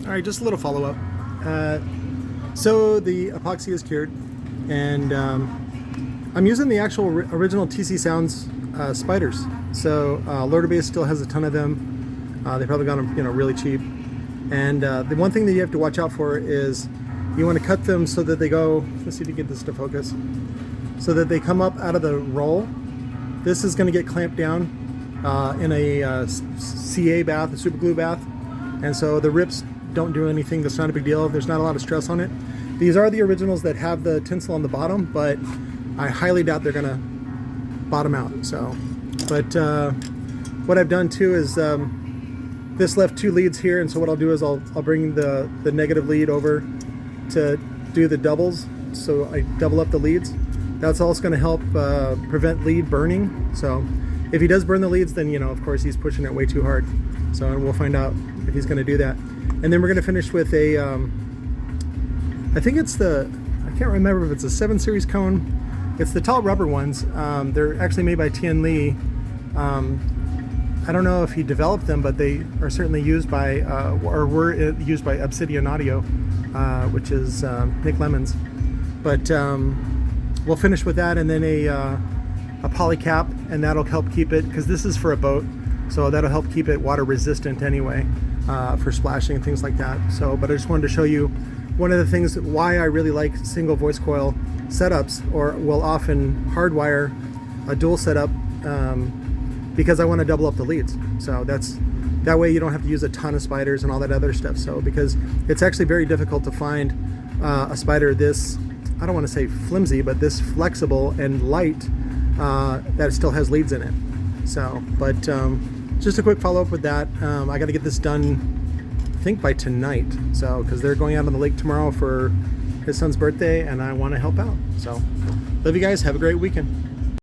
All right, just a little follow-up. So the epoxy is cured, and I'm using the actual original TC Sounds spiders. So Lorder still has a ton of them. They probably got them, really cheap. And the one thing that you have to watch out for is you want to cut them so that they go. Let's see if you get this to focus. So that they come up out of the roll. This is going to get clamped down in a CA bath, a super glue bath, and so the rips don't do anything. That's not a big deal. There's not a lot of stress on it. These are the originals that have the tinsel on the bottom, but I highly doubt they're gonna bottom out. So, but what I've done too is this left two leads here, and so what I'll do is I'll bring the negative lead over to do the doubles. So I double up the leads. That's also going to help prevent lead burning. So if he does burn the leads, then of course he's pushing it way too hard. So and we'll find out if he's going to do that. And then we're going to finish with a, I think it's I can't remember if it's a 7 series cone. It's the tall rubber ones. They're actually made by Tian Li. I don't know if he developed them, but they are certainly used by, or were used by Obsidian Audio, which is Nick Lemon's. But we'll finish with that, and then a poly cap, and that'll help keep it, because this is for a boat, so that'll help keep it water resistant anyway, for splashing and things like that. So, but I just wanted to show you one of the things why I really like single voice coil setups, or will often hardwire a dual setup, because I want to double up the leads. So that way you don't have to use a ton of spiders and all that other stuff. So because it's actually very difficult to find a spider this, I don't want to say flimsy, but this flexible and light, that it still has leads in it. So, but just a quick follow-up with that. I got to get this done, I think by tonight. So, because they're going out on the lake tomorrow for his son's birthday, and I want to help out. So, love you guys. Have a great weekend.